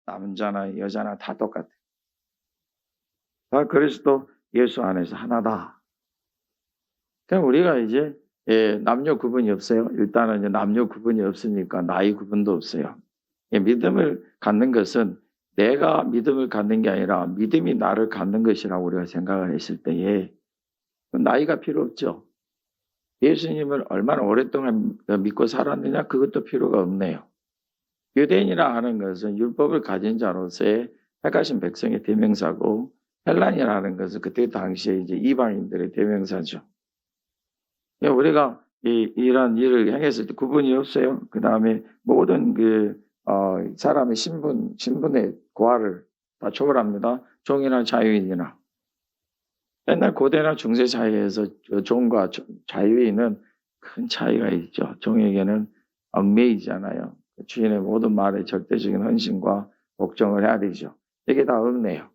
남자나 여자나 다 똑같아요. 다 그리스도 예수 안에서 하나다. 그럼 우리가 이제 남녀 구분이 없어요. 일단은 이제 남녀 구분이 없으니까 나이 구분도 없어요. 믿음을 갖는 것은 내가 믿음을 갖는 게 아니라 믿음이 나를 갖는 것이라고 우리가 생각을 했을 때에 나이가 필요 없죠. 예수님을 얼마나 오랫동안 믿고 살았느냐 그것도 필요가 없네요. 유대인이라 하는 것은 율법을 가진 자로서의 택하신 백성의 대명사고 헬란이라는 것은 그때 당시에 이제 이방인들의 대명사죠. 우리가 이런 일을 행했을 때 구분이 없어요. 그 다음에 모든 사람의 신분의 고하를 다 초월합니다. 종이나 자유인이나. 옛날 고대나 중세 사회에서 종과 자유인은 큰 차이가 있죠. 종에게는 얽매이잖아요. 주인의 모든 말에 절대적인 헌신과 복종을 해야 되죠. 이게 다 없네요.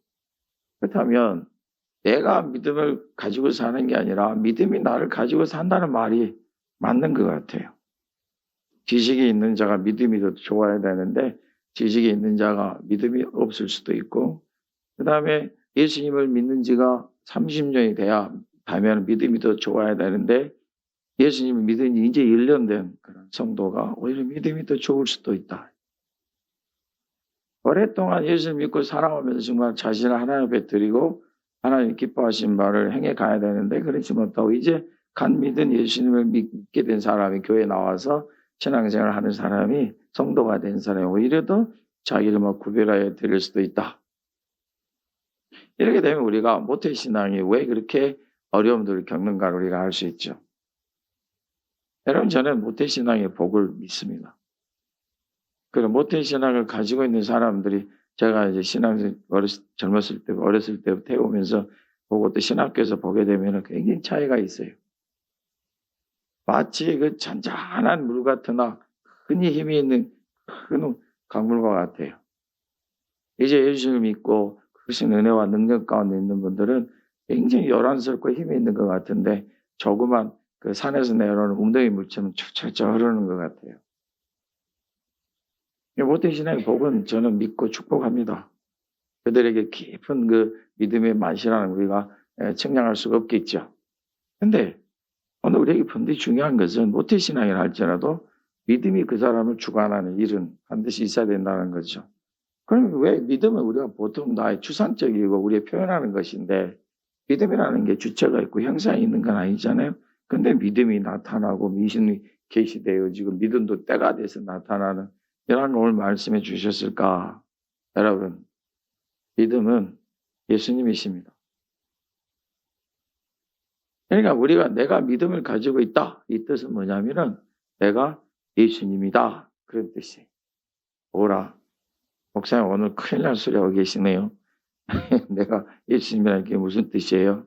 그렇다면 내가 믿음을 가지고 사는 게 아니라 믿음이 나를 가지고 산다는 말이 맞는 것 같아요. 지식이 있는 자가 믿음이 더 좋아야 되는데 지식이 있는 자가 믿음이 없을 수도 있고 그 다음에 예수님을 믿는 지가 30년이 돼야 다면 믿음이 더 좋아야 되는데 예수님을 믿은 지 이제 1년 된 그런 성도가 오히려 믿음이 더 좋을 수도 있다. 오랫동안 예수를 믿고 살아오면서 정말 자신을 하나님 앞에 드리고 하나님 기뻐하신 바를 행해 가야 되는데 그렇지 못하고 이제 간 믿은 예수님을 믿게 된 사람이 교회에 나와서 신앙생활을 하는 사람이 성도가 된 사람이 오히려 더 자기를 구별하여 드릴 수도 있다. 이렇게 되면 우리가 모태신앙이 왜 그렇게 어려움들을 겪는가를 우리가 알 수 있죠. 여러분 저는 모태신앙의 복을 믿습니다. 그런 모태신앙을 가지고 있는 사람들이 제가 이제 신앙생 어렸을 때부터 해오면서 보고 또 신학교에서 보게 되면 굉장히 차이가 있어요. 마치 그 잔잔한 물 같으나 흔히 힘이 있는 큰 강물과 같아요. 이제 예수를 믿고 그러신 은혜와 능력 가운데 있는 분들은 굉장히 요란스럽고 힘이 있는 것 같은데 조그만 그 산에서 내려오는 웅덩이 물처럼 철철철 흐르는 것 같아요. 모태신앙의 복은 저는 믿고 축복합니다. 그들에게 깊은 그 믿음의 만시라는 우리가 측량할 수가 없겠죠. 근데 오늘 우리에게 분명히 중요한 것은 모태신앙이라 할지라도 믿음이 그 사람을 주관하는 일은 반드시 있어야 된다는 거죠. 그럼 왜 믿음은 우리가 보통 나의 추상적이고 우리의 표현하는 것인데 믿음이라는 게 주체가 있고 형상이 있는 건 아니잖아요. 근데 믿음이 나타나고 미신이 계시되어지고 믿음도 때가 돼서 나타나는 이런 오늘 말씀해 주셨을까? 여러분 믿음은 예수님이십니다. 그러니까 우리가 내가 믿음을 가지고 있다. 이 뜻은 뭐냐면은 내가 예수님이다. 그런 뜻이에요. 오라. 목사님 오늘 큰일 날 소리 하고 계시네요. 내가 예수님이라는 게 무슨 뜻이에요?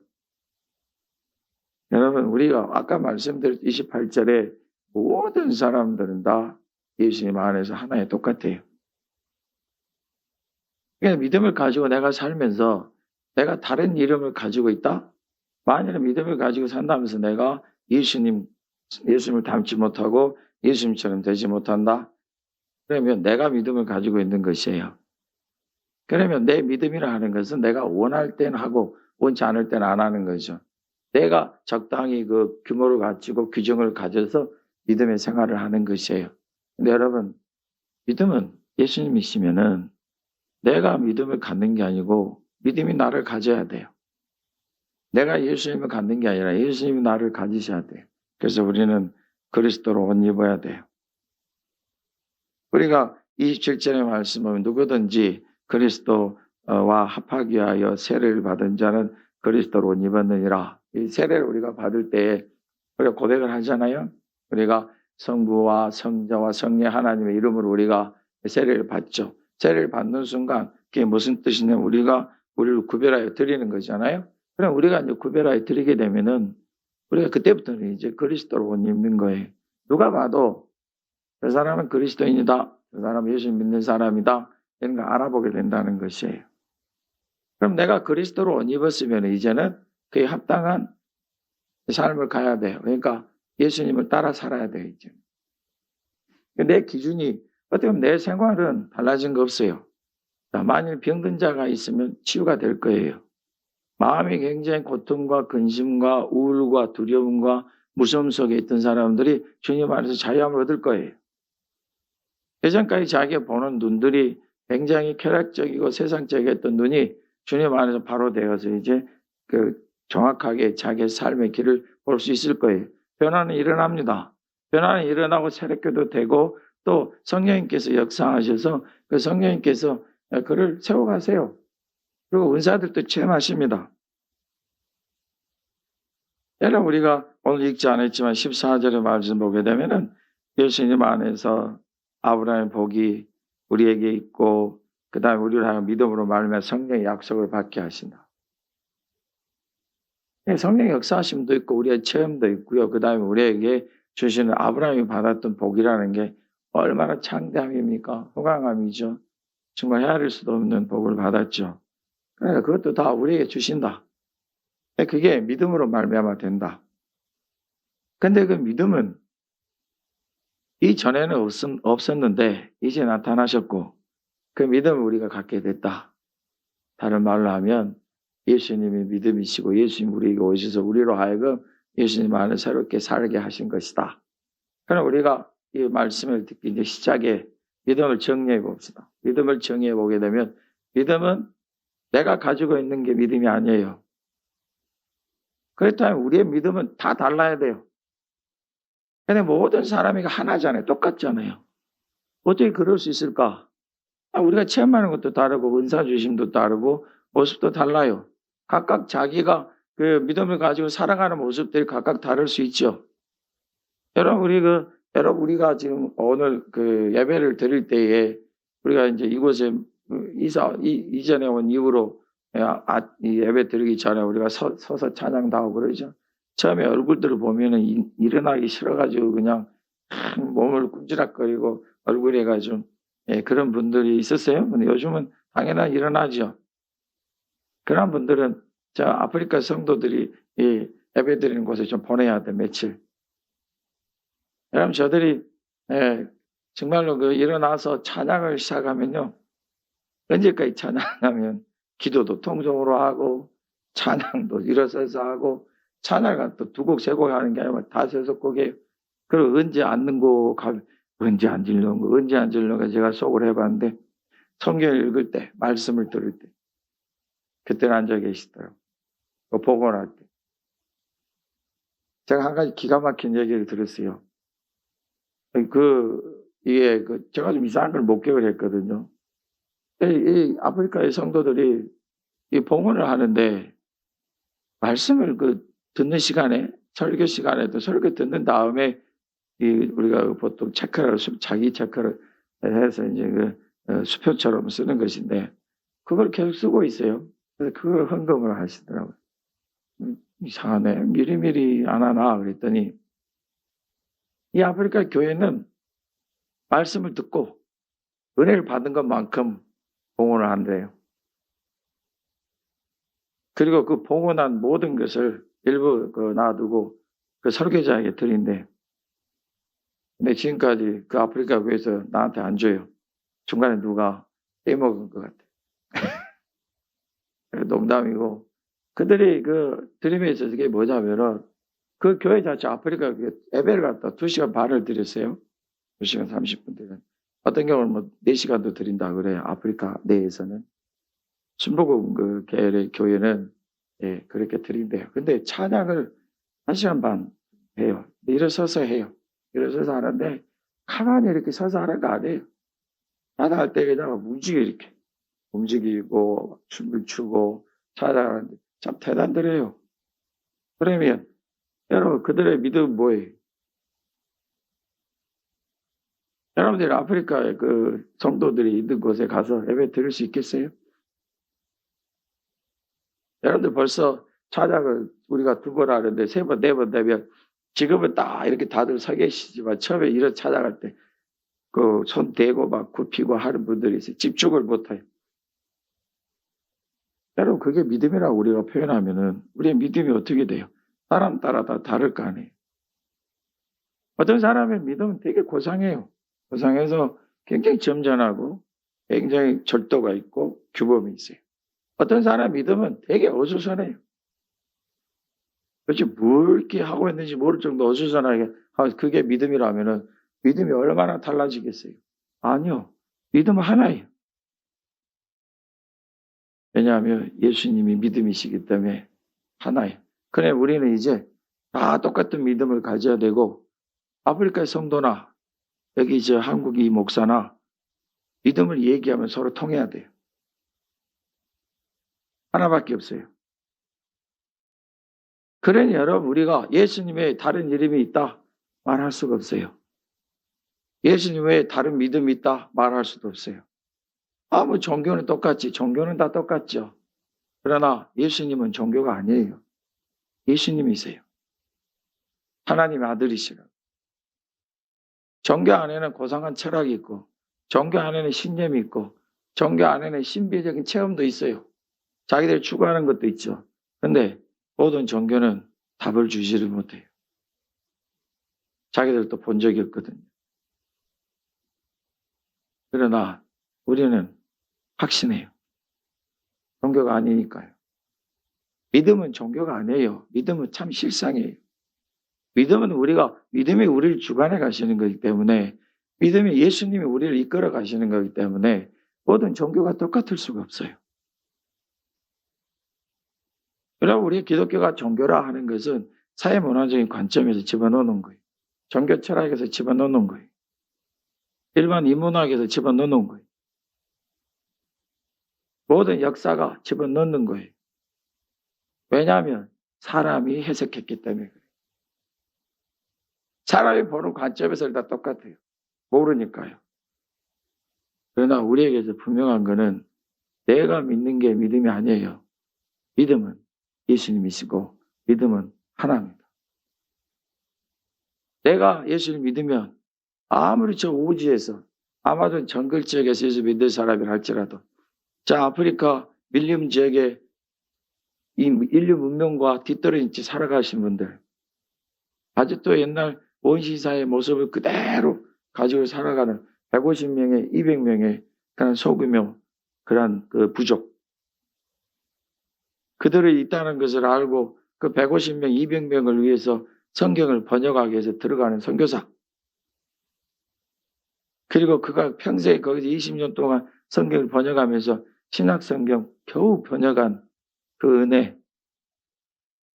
여러분 우리가 아까 말씀드린 28절에 모든 사람들은 다 예수님 안에서 하나에 똑같아요. 그러니까 믿음을 가지고 내가 살면서 내가 다른 이름을 가지고 있다? 만일 믿음을 가지고 산다면서 내가 예수님을 닮지 못하고 예수님처럼 되지 못한다? 그러면 내가 믿음을 가지고 있는 것이에요. 그러면 내 믿음이라 하는 것은 내가 원할 땐 하고 원치 않을 땐 안 하는 거죠. 내가 적당히 그 규모를 갖추고 규정을 가져서 믿음의 생활을 하는 것이에요. 근데 여러분 믿음은 예수님이시면은 내가 믿음을 갖는 게 아니고 믿음이 나를 가져야 돼요. 내가 예수님을 갖는 게 아니라 예수님이 나를 가지셔야 돼요. 그래서 우리는 그리스도로 옷 입어야 돼요. 우리가 27절의 말씀은 누구든지 그리스도와 합하기 위하여 세례를 받은 자는 그리스도로 옷 입었느니라. 이 세례를 우리가 받을 때 우리가 고백을 하잖아요. 우리가 성부와 성자와 성령 하나님의 이름으로 우리가 세례를 받죠. 세례를 받는 순간 그게 무슨 뜻이냐면 우리가 우리를 구별하여 드리는 거잖아요. 그럼 우리가 이제 구별하여 드리게 되면은 우리가 그때부터는 이제 그리스도로 옷 입는 거예요. 누가 봐도 저 사람은 그리스도인이다. 저 사람은 예수 믿는 사람이다. 이런 걸 알아보게 된다는 것이에요. 그럼 내가 그리스도로 옷 입었으면 이제는 그에 합당한 삶을 가야 돼요. 그러니까 예수님을 따라 살아야 돼요. 이제. 내 기준이 어떻게 보면 내 생활은 달라진 거 없어요. 자, 만일 병든 자가 있으면 치유가 될 거예요. 마음이 굉장히 고통과 근심과 우울과 두려움과 무서움 속에 있던 사람들이 주님 안에서 자유함을 얻을 거예요. 예전까지 자기가 보는 눈들이 굉장히 쾌락적이고 세상적이었던 눈이 주님 안에서 바로 되어서 이제 그 정확하게 자기의 삶의 길을 볼 수 있을 거예요. 변화는 일어납니다. 변화는 일어나고 새롭게도 되고 또 성령님께서 역사하셔서 그 성령님께서 그를 세워가세요. 그리고 은사들도 체험하십니다. 여러분 우리가 오늘 읽지 않았지만 14절의 말씀 보게 되면은 예수님 안에서 아브라함의 복이 우리에게 있고 그 다음에 우리를 하여 믿음으로 말미암아 성령의 약속을 받게 하신다. 성령의 역사하심도 있고 우리의 체험도 있고요. 그 다음에 우리에게 주시는 아브라함이 받았던 복이라는 게 얼마나 창대함입니까? 호강함이죠. 정말 헤아릴 수도 없는 복을 받았죠. 그러니까 그것도 다 우리에게 주신다. 그게 믿음으로 말미암아 된다. 근데 그 믿음은 이전에는 없었는데 이제 나타나셨고 그 믿음을 우리가 갖게 됐다. 다른 말로 하면 예수님이 믿음이시고 예수님 우리에게 오셔서 우리로 하여금 예수님 안에 새롭게 살게 하신 것이다. 그럼 우리가 이 말씀을 듣기 이제 시작에 믿음을 정리해 봅시다. 믿음을 정리해 보게 되면 믿음은 내가 가지고 있는 게 믿음이 아니에요. 그렇다면 우리의 믿음은 다 달라야 돼요. 근데 모든 사람이 하나잖아요. 똑같잖아요. 어떻게 그럴 수 있을까? 우리가 체험하는 것도 다르고 은사 주심도 다르고 모습도 달라요. 각각 자기가 그 믿음을 가지고 살아가는 모습들이 각각 다를 수 있죠. 여러분 우리가 지금 오늘 그 예배를 드릴 때에 우리가 이제 이곳에 이전에 온 이후로 이 예배 드리기 전에 우리가 서서 찬양도 하고 그러죠. 처음에 얼굴들을 보면은 일어나기 싫어가지고 그냥 몸을 꿈지락거리고 얼굴에 가지고 그런 분들이 있었어요. 근데 요즘은 당연히 일어나죠. 그런 분들은 저 아프리카 성도들이 이 예배 드리는 곳에 좀 보내야 돼, 며칠. 여러분 저들이 정말로 그 일어나서 찬양을 시작하면요. 언제까지 찬양하면 기도도 통성으로 하고 찬양도 일어서서 하고 찬양을 또 두 곡, 세 곡 하는 게 아니라 다섯, 여섯 곡에 그리고 언제 앉는 거 언제 앉으려는 거 언제 앉으려는 거 제가 속을 해봤는데 성경을 읽을 때 말씀을 들을 때 그때는 앉아 계시더라고요. 복원할 때. 제가 한 가지 기가 막힌 얘기를 들었어요. 제가 좀 이상한 걸 목격을 했거든요. 이 아프리카의 성도들이 이 봉헌을 하는데 말씀을 듣는 시간에 설교 시간에도 설교 듣는 다음에 우리가 보통 체크를 자기 체크를 해서 이제 수표처럼 쓰는 것인데 그걸 계속 쓰고 있어요. 그래서 그걸 헌금을 하시더라고요. 이상하네. 미리미리 안 하나 그랬더니 이 아프리카 교회는 말씀을 듣고 은혜를 받은 것만큼 봉헌을 한대요. 그리고 그 봉헌한 모든 것을 일부 놔두고 그 설교자에게 드린대. 근데 지금까지 그 아프리카 교회에서 나한테 안 줘요. 중간에 누가 빼먹은 것 같아. 농담이고 그들이 드림에 있어서 그게 뭐냐면은 그 교회 자체 아프리카 교회 예배를 갖다 2시간 반을 드렸어요. 2시간 30분 드려. 어떤 경우는 뭐 4시간도 드린다 그래요. 아프리카 내에서는. 순복음 그 계열의 교회는 그렇게 드린대요. 근데 찬양을 1시간 반 해요. 일어서서 해요. 일어서서 하는데 가만히 이렇게 서서 하는 거 아니에요. 찬양할 때 그냥 이렇게 움직이고 춤을 추고 찬양하는데 참 대단들해요. 그러면 여러분 그들의 믿음은 뭐예요? 여러분들이 아프리카의 그 성도들이 있는 곳에 가서 예배 드릴 수 있겠어요? 여러분들 벌써 찬양을 우리가 2번 하는데 3번, 4번 되면 지금은 딱 이렇게 다들 서 계시지만 처음에 이런 찬양할 때 그 손 대고 막 굽히고 하는 분들이 있어요. 집중을 못해요. 여러분 그게 믿음이라고 우리가 표현하면은 우리의 믿음이 어떻게 돼요? 사람 따라 다 다를 거 아니에요. 어떤 사람의 믿음은 되게 고상해요. 고상해서 굉장히 점잖하고 굉장히 절도가 있고 규범이 있어요. 어떤 사람 믿음은 되게 어수선해요. 도대체 뭘 이렇게 하고 있는지 모를 정도 어수선하게 그게 믿음이라면은 믿음이 얼마나 달라지겠어요? 아니요. 믿음은 하나예요. 왜냐하면 예수님이 믿음이시기 때문에 하나예요. 그래 우리는 이제 다 똑같은 믿음을 가져야 되고 아프리카의 성도나 여기 이제 한국의 목사나 믿음을 얘기하면 서로 통해야 돼요. 하나밖에 없어요. 그러니 여러분 우리가 예수님의 다른 이름이 있다 말할 수가 없어요. 예수님 외에 다른 믿음이 있다 말할 수도 없어요. 뭐 종교는 똑같지. 종교는 다 똑같죠. 그러나 예수님은 종교가 아니에요. 예수님이세요. 하나님의 아들이시라. 종교 안에는 고상한 철학이 있고 종교 안에는 신념이 있고 종교 안에는 신비적인 체험도 있어요. 자기들이 추구하는 것도 있죠. 근데 모든 종교는 답을 주지를 못해요. 자기들도 본 적이 없거든요. 그러나 우리는 확신해요. 종교가 아니니까요. 믿음은 종교가 아니에요. 믿음은 참 실상이에요. 믿음은 믿음이 우리를 주관해 가시는 거기 때문에 믿음이 예수님이 우리를 이끌어 가시는 거기 때문에 모든 종교가 똑같을 수가 없어요. 여러분 우리 기독교가 종교라 하는 것은 사회문화적인 관점에서 집어넣는 거예요. 종교 철학에서 집어넣는 거예요. 일반 인문학에서 집어넣는 거예요. 모든 역사가 집어넣는 거예요. 왜냐하면 사람이 해석했기 때문에 그래요. 사람이 보는 관점에서 다 똑같아요. 모르니까요. 그러나 우리에게서 분명한 것은 내가 믿는 게 믿음이 아니에요. 믿음은 예수님이시고 믿음은 하나입니다. 내가 예수를 믿으면 아무리 저 우주에서 아마존 정글 지역에서 예수 믿는 사람이라 할지라도 저 아프리카 밀림 지역에 이 인류 문명과 뒤떨어진 채 살아가신 분들 아직도 옛날 원시사의 모습을 그대로 가지고 살아가는 150명의 200명의 그런 소규모 그런 그 부족 그들이 있다는 것을 알고 그 150명 200명을 위해서 성경을 번역하기 위해서 들어가는 선교사 그리고 그가 평생 거기서 20년 동안 성경을 번역하면서 신약성경 겨우 번역한 그 은혜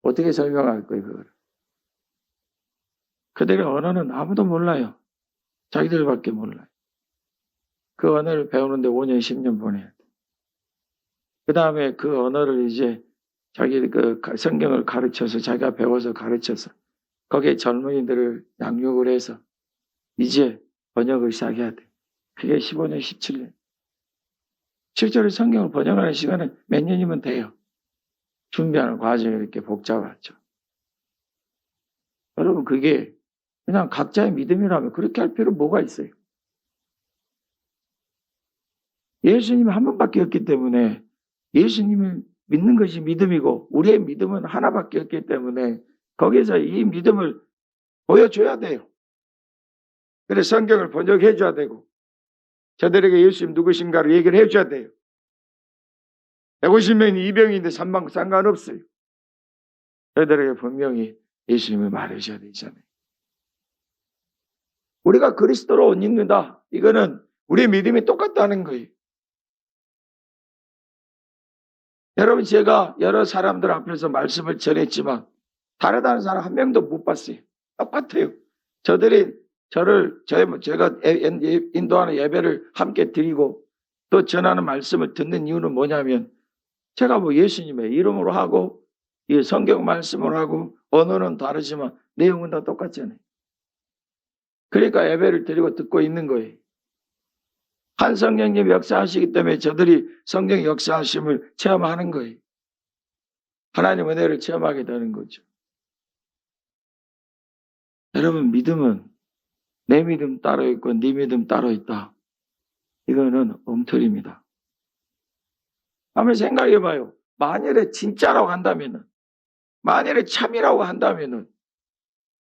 어떻게 설명할 거예요 그걸. 그들의 언어는 아무도 몰라요. 자기들밖에 몰라요. 그 언어를 배우는데 5년 10년 보내야 돼. 그 다음에 그 언어를 이제 자기 그 성경을 가르쳐서 자기가 배워서 가르쳐서 거기에 젊은이들을 양육을 해서 이제 번역을 시작해야 돼. 그게 15년 17년. 실제로 성경을 번역하는 시간은 몇 년이면 돼요. 준비하는 과정이 이렇게 복잡하죠. 여러분 그게 그냥 각자의 믿음이라면 그렇게 할 필요 뭐가 있어요. 예수님이 한 분밖에 없기 때문에 예수님을 믿는 것이 믿음이고 우리의 믿음은 하나밖에 없기 때문에 거기서 이 믿음을 보여줘야 돼요. 그래서 성경을 번역해 줘야 되고 저들에게 예수님 누구신가를 얘기를 해줘야 돼요. 150명이 200인데 상관없어요. 저들에게 분명히 예수님을 말해줘야 되잖아요. 우리가 그리스도로 옷 입는다. 이거는 우리의 믿음이 똑같다는 거예요. 여러분 제가 여러 사람들 앞에서 말씀을 전했지만 다르다는 사람 한 명도 못 봤어요. 똑같아요. 저들이 제가 인도하는 예배를 함께 드리고 또 전하는 말씀을 듣는 이유는 뭐냐면 제가 뭐 예수님의 이름으로 하고 이 성경 말씀을 하고 언어는 다르지만 내용은 다 똑같잖아요. 그러니까 예배를 드리고 듣고 있는 거예요. 한 성령님 역사하시기 때문에 저들이 성령 역사하심을 체험하는 거예요. 하나님 은혜를 체험하게 되는 거죠. 여러분 믿음은 내 믿음 따로 있고 네 믿음 따로 있다. 이거는 엉터리입니다. 한번 생각해봐요. 만일에 진짜라고 한다면은 만일에 참이라고 한다면은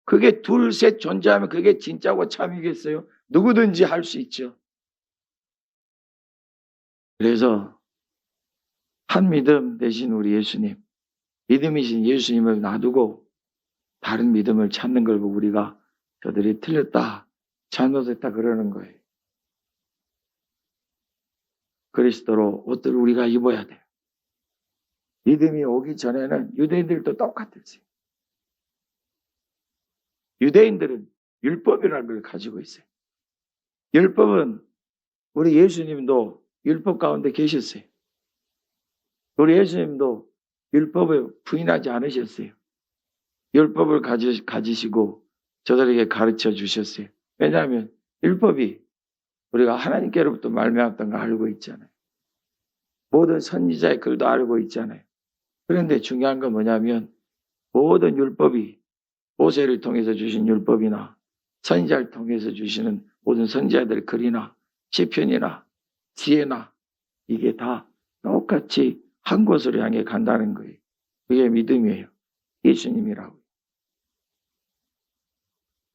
그게 둘, 셋 존재하면 그게 진짜고 참이겠어요? 누구든지 할 수 있죠. 그래서 한 믿음 대신 우리 예수님, 믿음이신 예수님을 놔두고 다른 믿음을 찾는 걸 보고 우리가 저들이 틀렸다, 잘못했다 그러는 거예요. 그리스도로 옷들을 우리가 입어야 돼요. 믿음이 오기 전에는 유대인들도 똑같았어요. 유대인들은 율법이라는 걸 가지고 있어요. 율법은 우리 예수님도 율법 가운데 계셨어요. 우리 예수님도 율법을 부인하지 않으셨어요. 율법을 가지시고 저들에게 가르쳐 주셨어요. 왜냐하면 율법이 우리가 하나님께로부터 말미암았던 걸 알고 있잖아요. 모든 선지자의 글도 알고 있잖아요. 그런데 중요한 건 뭐냐면 모든 율법이 모세를 통해서 주신 율법이나 선지자를 통해서 주시는 모든 선지자들의 글이나 시편이나 지혜나 이게 다 똑같이 한 곳으로 향해 간다는 거예요. 그게 믿음이에요. 예수님이라고.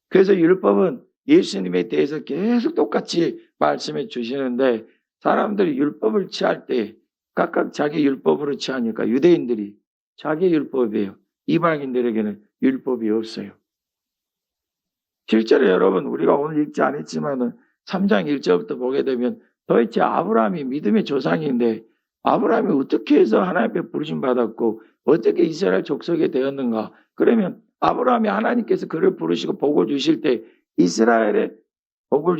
그래서 율법은 예수님에 대해서 계속 똑같이 말씀해 주시는데 사람들이 율법을 취할 때 각각 자기 율법으로 취하니까 유대인들이 자기 율법이에요. 이방인들에게는 율법이 없어요. 실제로 여러분 우리가 오늘 읽지 않았지만 3장 1절부터 보게 되면 도대체 아브라함이 믿음의 조상인데 아브라함이 어떻게 해서 하나님 앞에 부르심 받았고 어떻게 이스라엘 족속이 되었는가. 그러면 아브라함이 하나님께서 그를 부르시고 복을 주실 때 이스라엘의 복을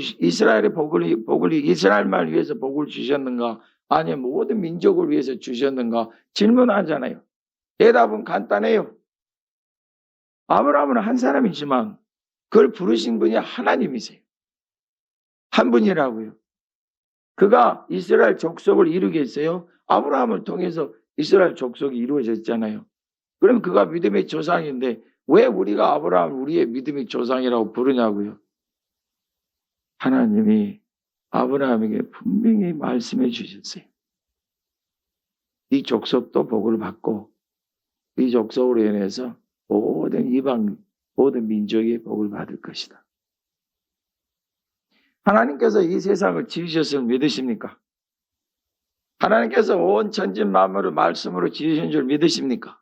이스라엘만 위해서 복을 주셨는가 아니면 모든 민족을 위해서 주셨는가 질문하잖아요. 대답은 간단해요. 아브라함은 한 사람이지만 그걸 부르신 분이 하나님이세요. 한 분이라고요. 그가 이스라엘 족속을 이루겠어요? 아브라함을 통해서 이스라엘 족속이 이루어졌잖아요. 그럼 그가 믿음의 조상인데 왜 우리가 아브라함을 우리의 믿음의 조상이라고 부르냐고요. 하나님이 아브라함에게 분명히 말씀해 주셨어요. 이 족속도 복을 받고 이 족속으로 인해서 모든 이방 모든 민족이 복을 받을 것이다. 하나님께서 이 세상을 지으셨을 믿으십니까? 하나님께서 온 천지 만물을 말씀으로 지으신 줄 믿으십니까?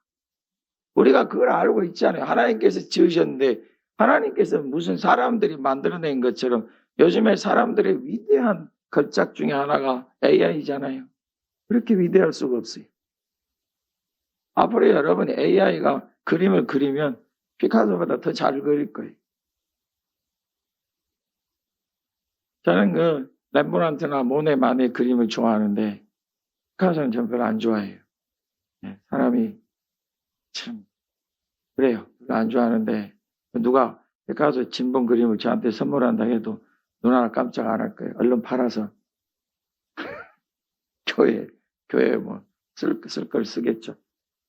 우리가 그걸 알고 있잖아요. 하나님께서 지으셨는데 하나님께서 무슨 사람들이 만들어낸 것처럼 요즘에 사람들의 위대한 걸작 중에 하나가 AI잖아요. 그렇게 위대할 수가 없어요. 앞으로 여러분 AI가 그림을 그리면 피카소보다 더 잘 그릴 거예요. 저는 그 렘브란트나 모네만의 그림을 좋아하는데 피카소는 전 별로 안 좋아해요. 사람이 참 그래요. 별로 안 좋아하는데 누가 피카소 진본 그림을 저한테 선물한다 해도 눈 하나 깜짝 안 할 거예요. 얼른 팔아서 교회에 뭐 쓸 걸 쓰겠죠.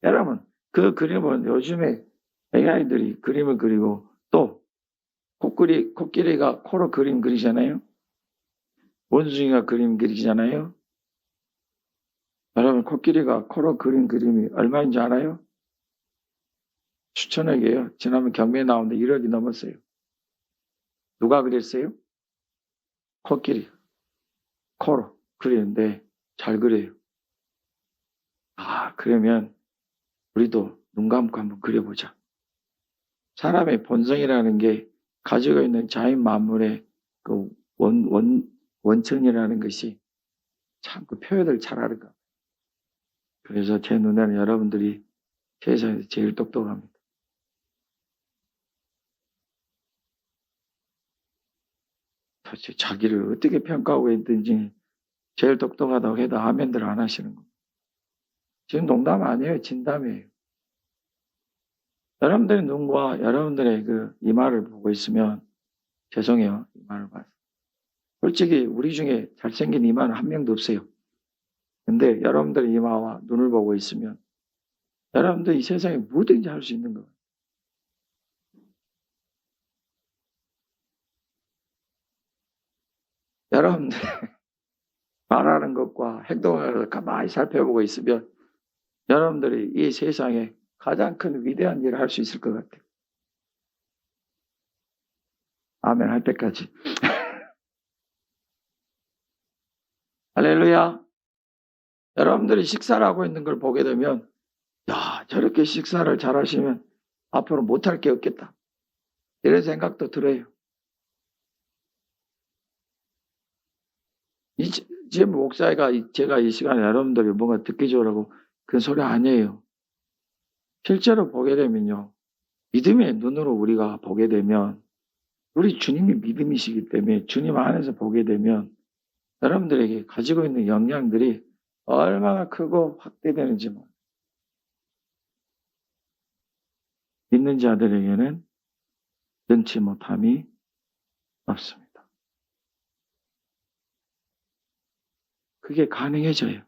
여러분 그 그림은 요즘에 AI들이 그림을 그리고 또 코끼리가 코로 그림 그리잖아요. 원숭이가 그림 그리잖아요. 여러분 코끼리가 코로 그린 그림이 얼마인지 알아요? 수천억이에요. 지난번 경매에 나오는데 1억이 넘었어요. 누가 그렸어요? 코끼리 코로 그리는데 잘 그려요. 그러면 우리도 눈 감고 한번 그려보자. 사람의 본성이라는 게 가지고 있는 자연 만물의 그 원천이라는 것이 참 그 표현을 잘 하는가. 그래서 제 눈에는 여러분들이 세상에서 제일 똑똑합니다. 도대체 자기를 어떻게 평가하고 있든지 제일 똑똑하다고 해도 아멘들 안 하시는 겁니다. 지금 농담 아니에요. 진담이에요. 여러분들의 눈과 여러분들의 이 말을 보고 있으면 죄송해요. 이 말을 봐서. 솔직히 우리 중에 잘생긴 이마는 한 명도 없어요. 근데 여러분들의 이마와 눈을 보고 있으면 여러분들 이 세상에 뭐든지 할 수 있는 거예요. 여러분들 말하는 것과 행동을 가만히 살펴보고 있으면 여러분들이 이 세상에 가장 큰 위대한 일을 할 수 있을 것 같아요. 아멘 할 때까지. 할렐루야. 여러분들이 식사를 하고 있는 걸 보게 되면 야, 저렇게 식사를 잘 하시면 앞으로 못할 게 없겠다. 이런 생각도 들어요. 지금 목사가 제가 이 시간에 여러분들이 뭔가 듣기 좋으라고 그 소리 아니에요. 실제로 보게 되면요. 믿음의 눈으로 우리가 보게 되면 우리 주님이 믿음이시기 때문에 주님 안에서 보게 되면 여러분들에게 가지고 있는 역량들이 얼마나 크고 확대되는지 믿는 자들에게는 능치 못함이 없습니다. 그게 가능해져요.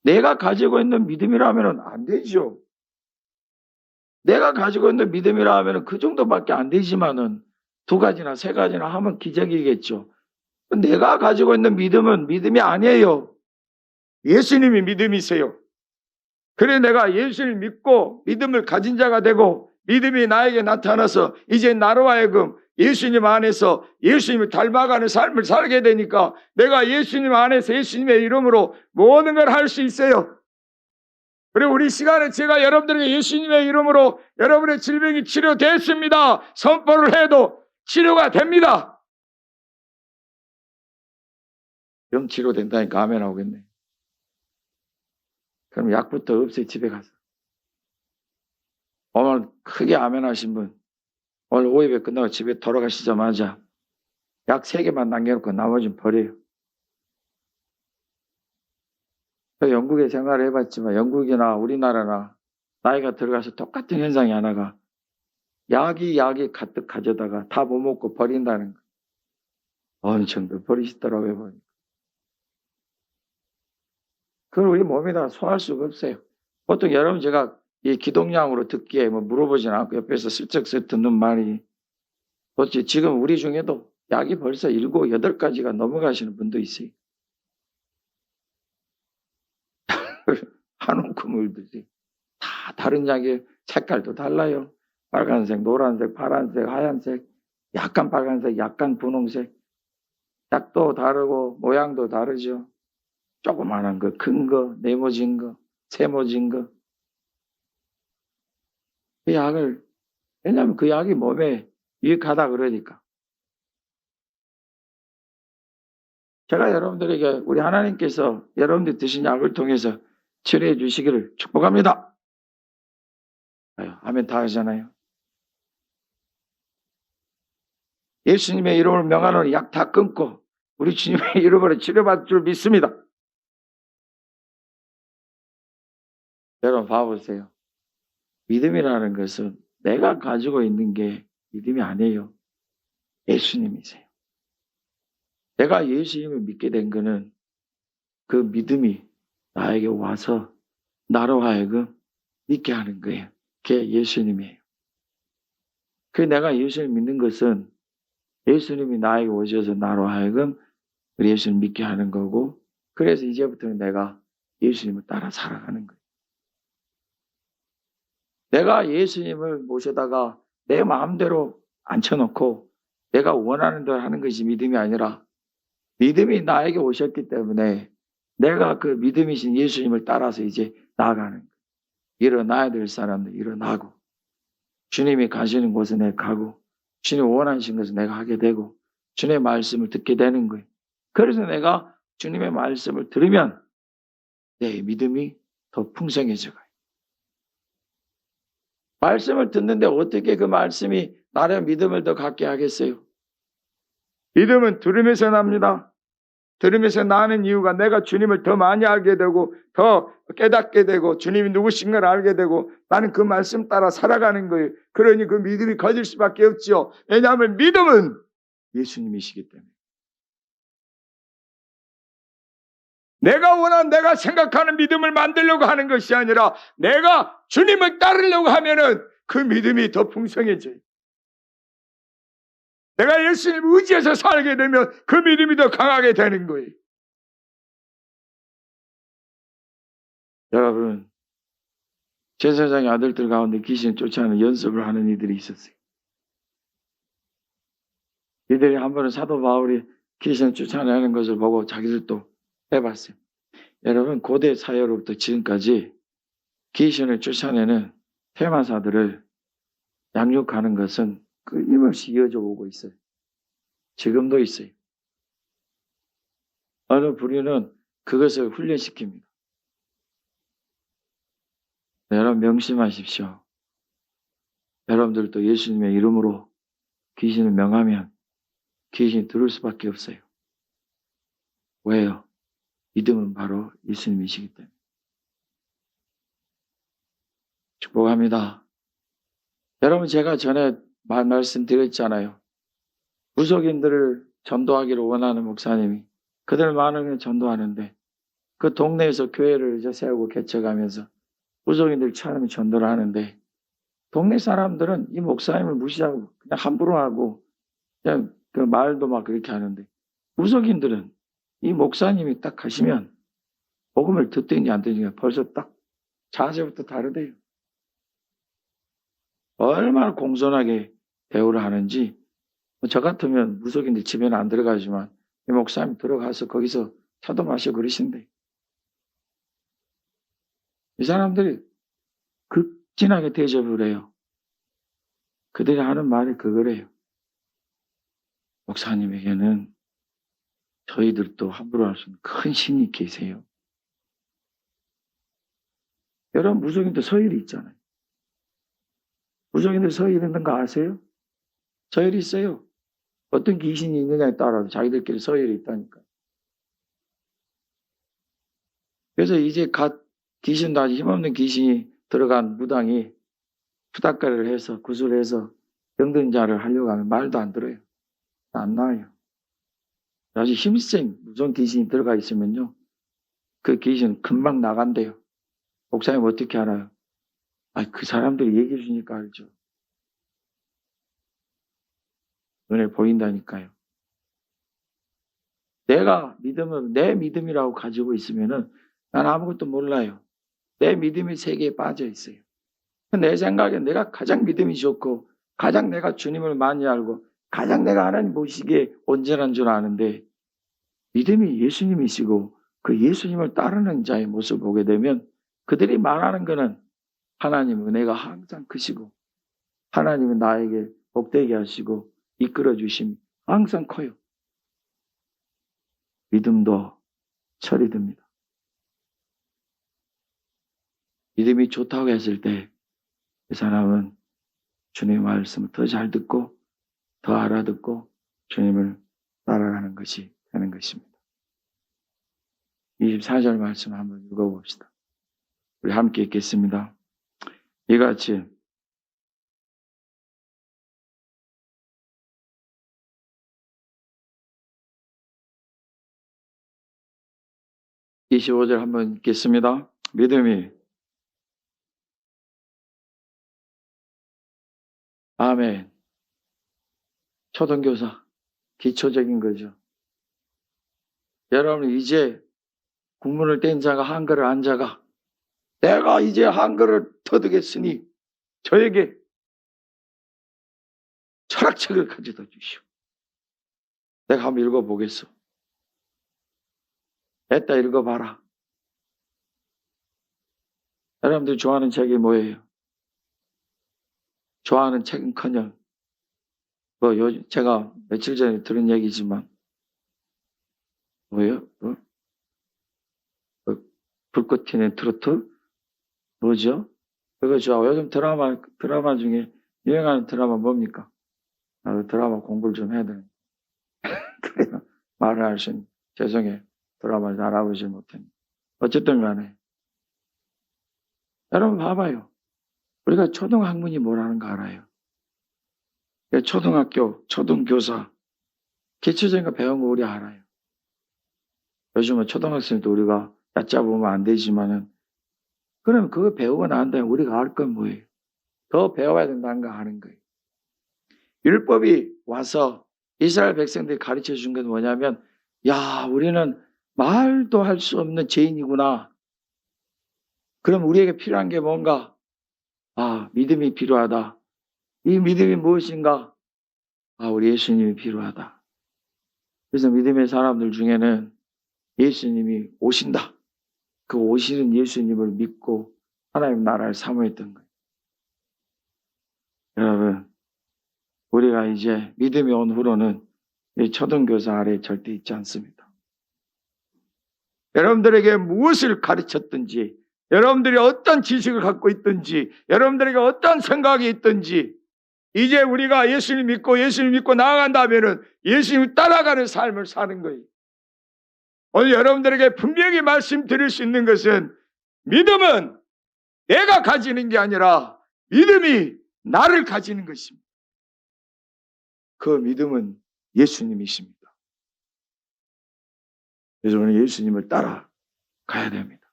내가 가지고 있는 믿음이라면 안 되죠. 내가 가지고 있는 믿음이라 하면 그 정도밖에 안 되지만은 2가지나 3가지나 하면 기적이겠죠. 내가 가지고 있는 믿음은 믿음이 아니에요. 예수님이 믿음이세요. 그래 내가 예수를 믿고 믿음을 가진 자가 되고 믿음이 나에게 나타나서 이제 나로 하여금 예수님 안에서 예수님을 닮아가는 삶을 살게 되니까 내가 예수님 안에서 예수님의 이름으로 모든 걸 할 수 있어요. 그리고 우리 시간에 제가 여러분들에게 예수님의 이름으로 여러분의 질병이 치료됐습니다. 선포를 해도 치료가 됩니다. 병 치료된다니까 아멘 하겠네. 그럼 약부터 없애 집에 가서. 오늘 크게 아멘 하신 분 오늘 5예배 끝나고 집에 돌아가시자마자 약 3개만 남겨놓고 나머지는 버려요. 영국에 생활을 해봤지만 영국이나 우리나라나 나이가 들어가서 똑같은 현상이 하나가 약이 가득 가져다가 다 못 먹고 버린다는 거. 어느 정도 버리시더라고요. 보니까. 그걸 우리 몸에다가 소화할 수가 없어요. 보통 여러분 제가 이 기동량으로 듣기에 뭐 물어보진 않고 옆에서 슬쩍 듣는 말이 도대체 지금 우리 중에도 약이 벌써 7, 8가지가 넘어가시는 분도 있어요. 한 움큼을 드지. 다 다른 약의 색깔도 달라요. 빨간색, 노란색, 파란색, 하얀색, 약간 빨간색, 약간 분홍색. 약도 다르고 모양도 다르죠. 조그만한 거, 큰 거, 네모진 거, 세모진 거. 그 약을 왜냐하면 그 약이 몸에 유익하다 그러니까. 제가 여러분들에게 우리 하나님께서 여러분들이 드신 약을 통해서 치료해 주시기를 축복합니다. 아멘 다 하잖아요. 예수님의 이름을 명하노니 약 다 끊고 우리 주님의 이름으로 치료받을 줄 믿습니다. 여러분 봐보세요. 믿음이라는 것은 내가 가지고 있는 게 믿음이 아니에요. 예수님이세요. 내가 예수님을 믿게 된 거는 그 믿음이 나에게 와서 나로 하여금 믿게 하는 거예요. 그게 예수님이에요. 그 내가 예수를 믿는 것은 예수님이 나에게 오셔서 나로 하여금 우리 예수를 믿게 하는 거고 그래서 이제부터는 내가 예수님을 따라 살아가는 거예요. 내가 예수님을 모셔다가 내 마음대로 앉혀놓고 내가 원하는 대로 하는 것이 믿음이 아니라 믿음이 나에게 오셨기 때문에 내가 그 믿음이신 예수님을 따라서 이제 나아가는 거예요. 일어나야 될 사람들 일어나고 주님이 가시는 곳에 내가 가고 주님 원하신 것을 내가 하게 되고 주님의 말씀을 듣게 되는 거예요. 그래서 내가 주님의 말씀을 들으면 내 믿음이 더 풍성해져 가요. 말씀을 듣는데 어떻게 그 말씀이 나의 믿음을 더 갖게 하겠어요? 믿음은 들으면서 납니다. 들으면서 나는 이유가 내가 주님을 더 많이 알게 되고 더 깨닫게 되고 주님이 누구신 걸 알게 되고 나는 그 말씀 따라 살아가는 거예요. 그러니 그 믿음이 커질 수밖에 없죠. 왜냐하면 믿음은 예수님이시기 때문에. 내가 원하는 내가 생각하는 믿음을 만들려고 하는 것이 아니라 내가 주님을 따르려고 하면은 그 믿음이 더 풍성해져요. 내가 예수님을 의지해서 살게 되면 그 믿음이 더 강하게 되는 거예요. 여러분, 제사장의 아들들 가운데 귀신 쫓아내는 연습을 하는 이들이 있었어요. 이들이 한 번은 사도 바울이 귀신 쫓아내는 것을 보고 자기들도 해봤어요. 여러분 고대 사회로부터 지금까지 귀신을 쫓아내는 퇴마사들을 양육하는 것은 끊임없이 이어져 오고 있어요. 지금도 있어요. 어느 부류는 그것을 훈련시킵니다. 여러분 명심하십시오. 여러분들도 예수님의 이름으로 귀신을 명하면 귀신이 들을 수밖에 없어요. 왜요? 믿음은 바로 예수님이시기 때문에. 축복합니다. 여러분 제가 전에 말씀드렸잖아요. 무속인들을 전도하기를 원하는 목사님이 그들 많은 전도하는데 그 동네에서 교회를 이제 세우고 개척하면서 무속인들 처음에 전도를 하는데 동네 사람들은 이 목사님을 무시하고 그냥 함부로 하고 그냥 그 말도 막 그렇게 하는데 무속인들은 이 목사님이 딱 가시면 복음을 듣든지 안 듣든지 벌써 딱 자세부터 다르대요. 얼마나 공손하게 대우를 하는지 저 같으면 무속인들 집에는 안 들어가지만 이 목사님 들어가서 거기서 차도 마시고 그러신대. 이 사람들이 극진하게 대접을 해요. 그들이 하는 말이 그거래요. 목사님에게는 저희들도 함부로 할 수 있는 큰 신이 계세요. 여러분 무속인들 서열이 있잖아요. 무속인들 서열이 있는 거 아세요? 서열이 있어요. 어떤 귀신이 있느냐에 따라서 자기들끼리 서열이 있다니까. 그래서 이제 갓 귀신도 아주 힘없는 귀신이 들어간 무당이 푸닥거리를 해서 구슬해서 병든 자를 하려고 하면 말도 안 들어요. 안 나와요. 아주 힘센 무서운 귀신이 들어가 있으면요. 그 귀신은 금방 나간대요. 목사님 어떻게 알아요? 그 사람들이 얘기해 주니까 알죠. 눈에 보인다니까요. 내가 믿음을 내 믿음이라고 가지고 있으면은 난 아무것도 몰라요. 내 믿음의 세계에 빠져 있어요. 내 생각에 내가 가장 믿음이 좋고 가장 내가 주님을 많이 알고 가장 내가 하나님 보시기에 온전한 줄 아는데 믿음이 예수님이시고 그 예수님을 따르는 자의 모습을 보게 되면 그들이 말하는 것은 하나님 은혜가 항상 크시고 하나님은 나에게 복되게 하시고 이끌어 주심이 항상 커요. 믿음도 철이 듭니다. 믿음이 좋다고 했을 때 그 사람은 주님의 말씀을 더 잘 듣고 더 알아듣고 주님을 따라가는 것이 되는 것입니다. 24절 말씀 한번 읽어봅시다. 우리 함께 읽겠습니다. 이같이 25절 한번 읽겠습니다. 믿음이 아멘. 초등교사 기초적인 거죠. 여러분 이제 국문을 뗀 자가 한글을 안 자가 내가 이제 한글을 터득했으니 저에게 철학책을 가져다 주시오. 내가 한번 읽어보겠어. 애따 읽어봐라. 여러분들 좋아하는 책이 뭐예요? 좋아하는 책은커녕 제가 며칠 전에 들은 얘기지만 뭐예요? 불꽃 튀는 트로트? 뭐죠? 그거 좋아. 요즘 드라마 중에 유행하는 드라마 뭡니까? 나도 드라마 공부를 좀 해야 되는데. 그래요. 말을 할 수 있는. 죄송해요. 드라마를 잘 알아보지 못했는데. 어쨌든 간에. 여러분 봐봐요. 우리가 초등학문이 뭐라는 거 알아요? 초등학교, 초등교사, 기초적인 거 배운 거 우리 알아요. 요즘은 초등학생도 우리가 얕잡으면 안 되지만은, 그럼 그거 배우고 난 다음에 우리가 알 건 뭐예요? 더 배워야 된다는 거 아는 거예요. 율법이 와서 이스라엘 백성들이 가르쳐 준 건 뭐냐면, 야, 우리는 말도 할 수 없는 죄인이구나. 그럼 우리에게 필요한 게 뭔가? 믿음이 필요하다. 이 믿음이 무엇인가? 우리 예수님이 필요하다. 그래서 믿음의 사람들 중에는 예수님이 오신다. 그 오시는 예수님을 믿고 하나님 나라를 사모했던 거예요. 여러분, 우리가 이제 믿음이 온 후로는 이 초등교사 아래 절대 있지 않습니다. 여러분들에게 무엇을 가르쳤든지, 여러분들이 어떤 지식을 갖고 있든지, 여러분들에게 어떤 생각이 있든지, 이제 우리가 예수님 믿고 나아간다면은 예수님 따라가는 삶을 사는 거예요. 오늘 여러분들에게 분명히 말씀드릴 수 있는 것은 믿음은 내가 가지는 게 아니라 믿음이 나를 가지는 것입니다. 그 믿음은 예수님이십니다. 그래서 우리는 예수님을 따라가야 됩니다.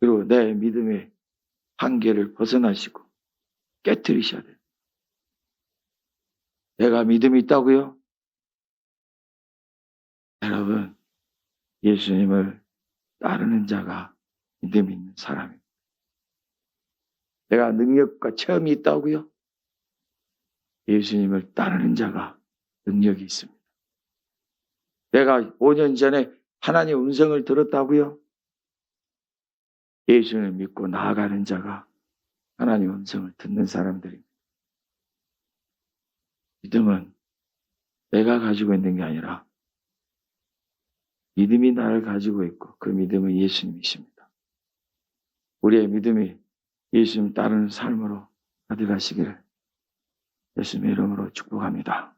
그리고 내 믿음의 한계를 벗어나시고 깨트리셔야 돼요. 내가 믿음이 있다고요? 여러분, 예수님을 따르는 자가 믿음이 있는 사람입니다. 내가 능력과 체험이 있다고요? 예수님을 따르는 자가 능력이 있습니다. 내가 5년 전에 하나님의 음성을 들었다고요? 예수님을 믿고 나아가는 자가 하나님의 음성을 듣는 사람들입니다. 믿음은 내가 가지고 있는 게 아니라 믿음이 나를 가지고 있고 그 믿음은 예수님이십니다. 우리의 믿음이 예수님 따르는 삶으로 가득하시기를 예수님의 이름으로 축복합니다.